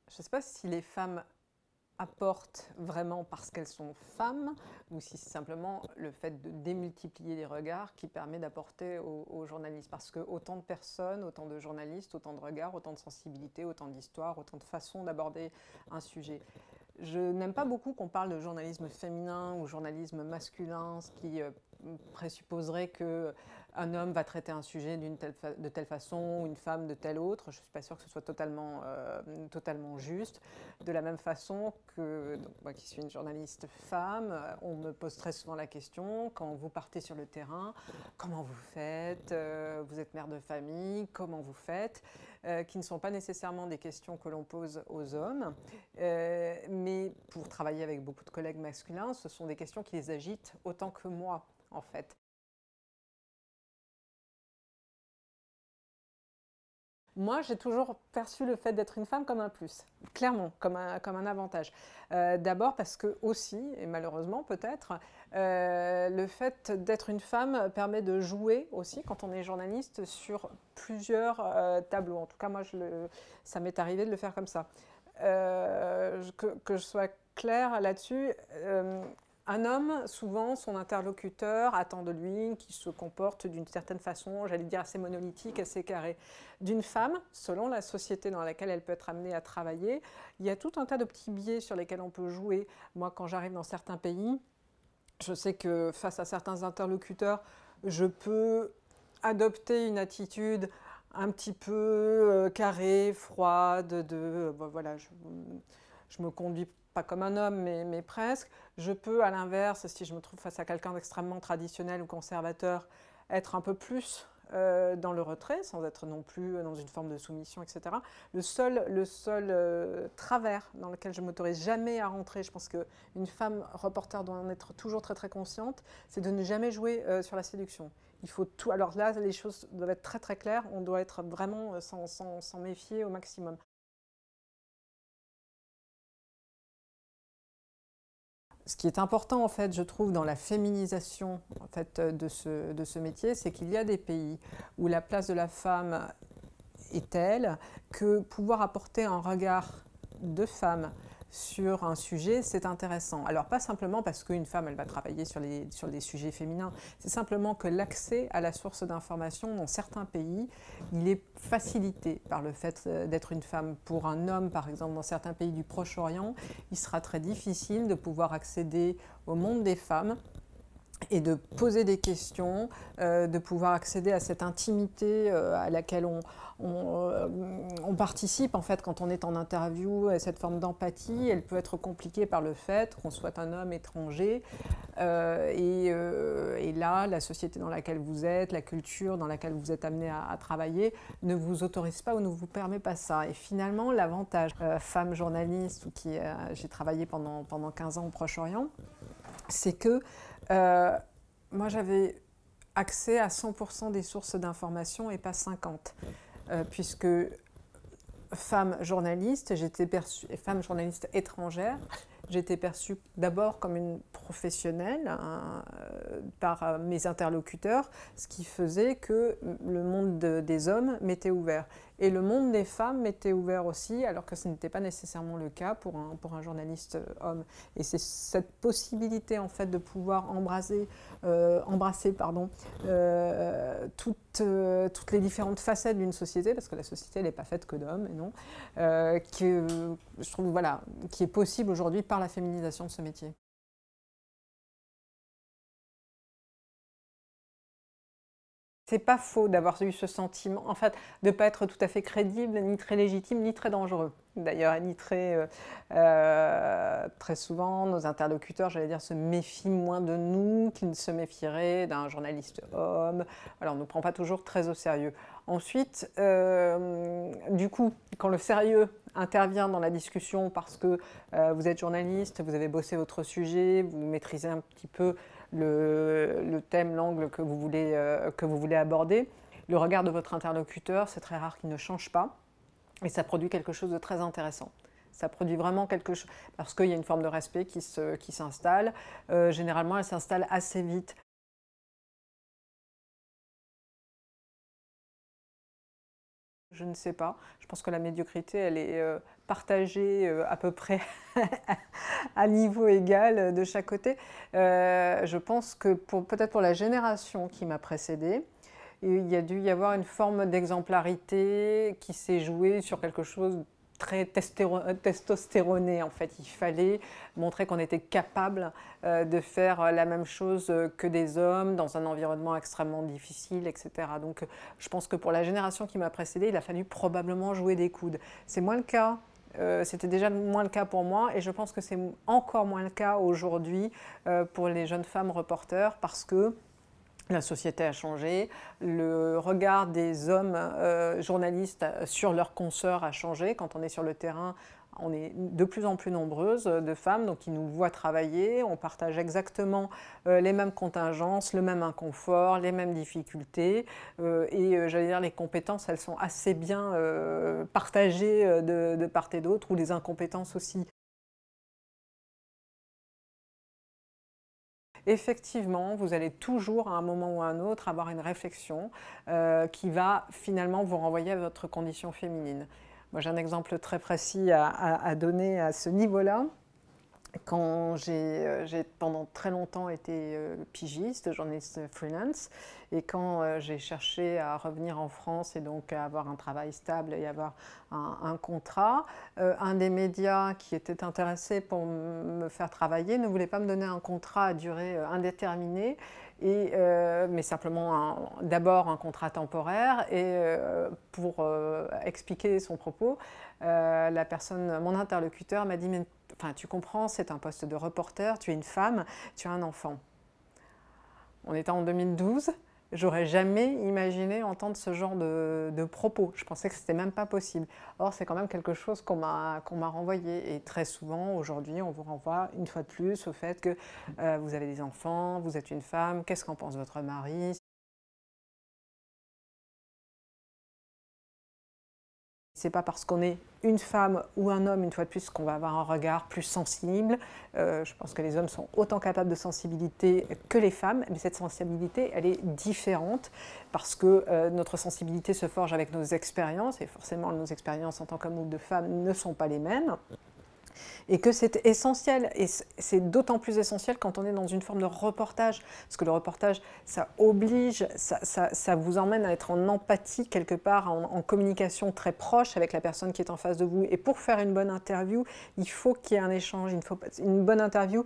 Je ne sais pas si les femmes apportent vraiment parce qu'elles sont femmes ou si c'est simplement le fait de démultiplier les regards qui permet d'apporter aux journalistes. Parce que autant de personnes, autant de journalistes, autant de regards, autant de sensibilités, autant d'histoires, autant de façons d'aborder un sujet. Je n'aime pas beaucoup qu'on parle de journalisme féminin ou journalisme masculin, ce qui présupposerait qu'un homme va traiter un sujet de telle façon ou une femme de telle autre. Je ne suis pas sûre que ce soit totalement juste. De la même façon que donc, moi qui suis une journaliste femme, on me pose très souvent la question, quand vous partez sur le terrain, comment vous faites, vous êtes mère de famille, comment vous faites, qui ne sont pas nécessairement des questions que l'on pose aux hommes. Mais pour travailler avec beaucoup de collègues masculins, ce sont des questions qui les agitent autant que moi, en fait. Moi, j'ai toujours perçu le fait d'être une femme comme un plus, clairement, comme un avantage. D'abord parce que aussi, et malheureusement peut-être, le fait d'être une femme permet de jouer aussi, quand on est journaliste, sur plusieurs tableaux. En tout cas, moi, ça m'est arrivé de le faire comme ça. Que je sois claire là-dessus, un homme, souvent, son interlocuteur attend de lui qu'il se comporte d'une certaine façon, j'allais dire assez monolithique, assez carré. D'une femme, selon la société dans laquelle elle peut être amenée à travailler, il y a tout un tas de petits biais sur lesquels on peut jouer. Moi, quand j'arrive dans certains pays, je sais que face à certains interlocuteurs, je peux adopter une attitude un petit peu carrée, froide, voilà, je me conduis pas comme un homme, mais presque. Je peux, à l'inverse, si je me trouve face à quelqu'un d'extrêmement traditionnel ou conservateur, être un peu plus dans le retrait, sans être non plus dans une forme de soumission, etc. Le seul travers dans lequel je m'autorise jamais à rentrer, je pense qu'une femme reporter doit en être toujours très très consciente, c'est de ne jamais jouer sur la séduction. Il faut tout. Alors là, les choses doivent être très très claires. On doit être vraiment s'en méfier au maximum. Ce qui est important, en fait, je trouve, dans la féminisation en fait, de ce métier, c'est qu'il y a des pays où la place de la femme est telle que pouvoir apporter un regard de femme sur un sujet, c'est intéressant. Alors pas simplement parce qu'une femme, elle va travailler sur des sujets féminins, c'est simplement que l'accès à la source d'information dans certains pays, il est facilité par le fait d'être une femme. Pour un homme, par exemple, dans certains pays du Proche-Orient, il sera très difficile de pouvoir accéder au monde des femmes et de poser des questions, de pouvoir accéder à cette intimité à laquelle on participe en fait quand on est en interview. Et cette forme d'empathie, elle peut être compliquée par le fait qu'on soit un homme étranger. Et là, la société dans laquelle vous êtes, la culture dans laquelle vous êtes amené à travailler ne vous autorise pas ou ne vous permet pas ça. Et finalement, l'avantage, femme journaliste, j'ai travaillé pendant 15 ans au Proche-Orient, c'est que moi j'avais accès à 100% des sources d'information et pas 50, puisque femme journaliste, femme journaliste étrangère, j'étais perçue d'abord comme une professionnelle par mes interlocuteurs, ce qui faisait que le monde des hommes m'était ouvert. Et le monde des femmes m'était ouvert aussi, alors que ce n'était pas nécessairement le cas pour un journaliste homme. Et c'est cette possibilité en fait de pouvoir embrasser toutes les différentes facettes d'une société, parce que la société n'est pas faite que d'hommes, non, je trouve voilà, qui est possible aujourd'hui par la féminisation de ce métier. C'est pas faux d'avoir eu ce sentiment, en fait, de ne pas être tout à fait crédible, ni très légitime, ni très dangereux. D'ailleurs, ni très souvent, nos interlocuteurs, j'allais dire, se méfient moins de nous qu'ils ne se méfieraient d'un journaliste homme. Alors, on ne nous prend pas toujours très au sérieux. Ensuite, du coup, quand le sérieux intervient dans la discussion parce que vous êtes journaliste, vous avez bossé votre sujet, vous maîtrisez un petit peu le thème, l'angle que vous voulez aborder, le regard de votre interlocuteur, c'est très rare qu'il ne change pas. Et ça produit quelque chose de très intéressant. Ça produit vraiment quelque chose, parce qu'il y a une forme de respect qui s'installe. Généralement, elle s'installe assez vite. Je ne sais pas. Je pense que la médiocrité, elle est partagé à peu près à niveau égal de chaque côté. Je pense que peut-être pour la génération qui m'a précédée, il y a dû y avoir une forme d'exemplarité qui s'est jouée sur quelque chose très testostéroné en fait. Il fallait montrer qu'on était capable de faire la même chose que des hommes dans un environnement extrêmement difficile, etc. Donc je pense que pour la génération qui m'a précédée, il a fallu probablement jouer des coudes. C'est moins le cas. C'était déjà moins le cas pour moi et je pense que c'est encore moins le cas aujourd'hui pour les jeunes femmes reporters parce que la société a changé, le regard des hommes journalistes sur leurs consoeurs a changé. Quand on est sur le terrain, on est de plus en plus nombreuses de femmes donc, qui nous voient travailler. On partage exactement les mêmes contingences, le même inconfort, les mêmes difficultés. J'allais dire, les compétences, elles sont assez bien partagées de part et d'autre, ou les incompétences aussi. Effectivement, vous allez toujours, à un moment ou à un autre, avoir une réflexion qui va finalement vous renvoyer à votre condition féminine. Moi, j'ai un exemple très précis à donner à ce niveau-là. Quand j'ai pendant très longtemps été pigiste, journaliste freelance, et quand j'ai cherché à revenir en France et donc à avoir un travail stable et avoir un contrat, un des médias qui était intéressé pour me faire travailler ne voulait pas me donner un contrat à durée indéterminée, mais simplement d'abord un contrat temporaire. Pour expliquer son propos, mon interlocuteur m'a dit: mais enfin, tu comprends, c'est un poste de reporter, tu es une femme, tu as un enfant. On était en 2012, j'aurais jamais imaginé entendre ce genre de propos. Je pensais que c'était même pas possible. Or, c'est quand même quelque chose qu'on m'a renvoyé. Et très souvent, aujourd'hui, on vous renvoie une fois de plus au fait que vous avez des enfants, vous êtes une femme, qu'est-ce qu'en pense votre mari ? C'est pas parce qu'on est une femme ou un homme, une fois de plus, qu'on va avoir un regard plus sensible. Je pense que les hommes sont autant capables de sensibilité que les femmes, mais cette sensibilité, elle est différente parce que notre sensibilité se forge avec nos expériences, et forcément nos expériences en tant qu'homme ou de femme ne sont pas les mêmes. Et que c'est essentiel, et c'est d'autant plus essentiel quand on est dans une forme de reportage, parce que le reportage, ça oblige, ça vous emmène à être en empathie quelque part, en communication très proche avec la personne qui est en face de vous. Et pour faire une bonne interview, il faut qu'il y ait un échange. Une bonne interview,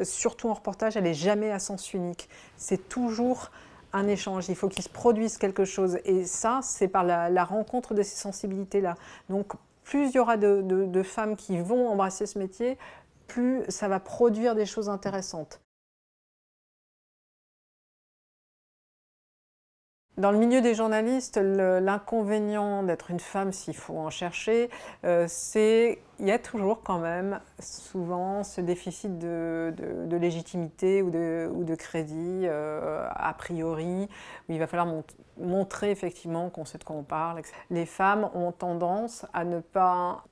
surtout en reportage, elle n'est jamais à sens unique. C'est toujours un échange, il faut qu'il se produise quelque chose. Et ça, c'est par la rencontre de ces sensibilités-là. Donc, plus il y aura de femmes qui vont embrasser ce métier, plus ça va produire des choses intéressantes. Dans le milieu des journalistes, l'inconvénient d'être une femme, s'il faut en chercher, c'est qu'il y a toujours quand même souvent ce déficit de légitimité ou de crédit, a priori, où il va falloir montrer effectivement qu'on sait de quoi on parle. Les femmes ont tendance à ne pas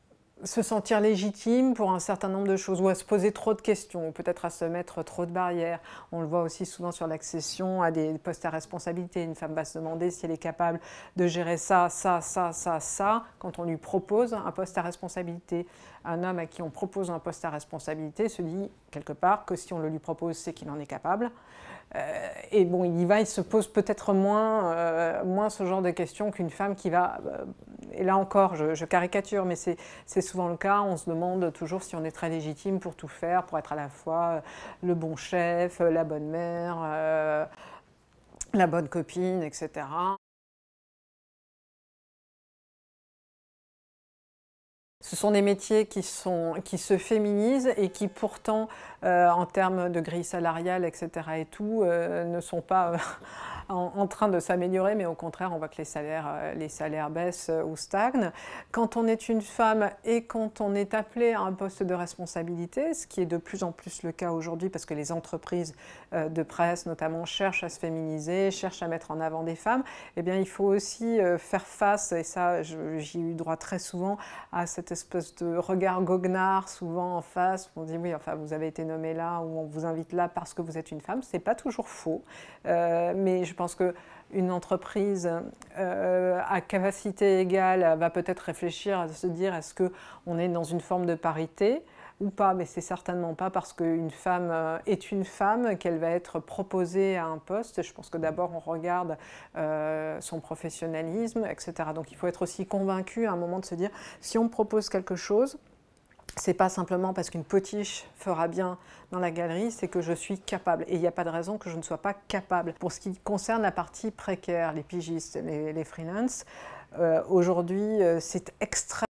se sentir légitime pour un certain nombre de choses, ou à se poser trop de questions, ou peut-être à se mettre trop de barrières. On le voit aussi souvent sur l'accession à des postes à responsabilité. Une femme va se demander si elle est capable de gérer ça, quand on lui propose un poste à responsabilité. Un homme à qui on propose un poste à responsabilité se dit quelque part que si on le lui propose, c'est qu'il en est capable. Et bon, il se pose peut-être moins ce genre de questions qu'une femme qui va... et là encore, je caricature, mais c'est souvent le cas. On se demande toujours si on est très légitime pour tout faire, pour être à la fois le bon chef, la bonne mère, la bonne copine, etc. Ce sont des métiers qui se féminisent et qui pourtant, en termes de grille salariale, etc. et tout, ne sont pas en train de s'améliorer, mais au contraire, on voit que les salaires baissent ou stagnent. Quand on est une femme et quand on est appelé à un poste de responsabilité, ce qui est de plus en plus le cas aujourd'hui, parce que les entreprises de presse notamment cherchent à se féminiser, cherchent à mettre en avant des femmes, eh bien, il faut aussi faire face, et ça, j'y ai eu droit très souvent, à cette espèce de regard goguenard souvent en face, où on dit oui, enfin, vous avez été nommée là, ou on vous invite là parce que vous êtes une femme. C'est pas toujours faux, mais je pense qu'une entreprise à capacité égale va peut-être réfléchir à se dire est-ce qu'on est dans une forme de parité ou pas, mais c'est certainement pas parce qu'une femme est une femme qu'elle va être proposée à un poste. Je pense que d'abord on regarde son professionnalisme, etc. Donc il faut être aussi convaincu à un moment de se dire si on me propose quelque chose, c'est pas simplement parce qu'une potiche fera bien dans la galerie, c'est que je suis capable. Et il n'y a pas de raison que je ne sois pas capable. Pour ce qui concerne la partie précaire, les pigistes, les freelances, aujourd'hui c'est extrêmement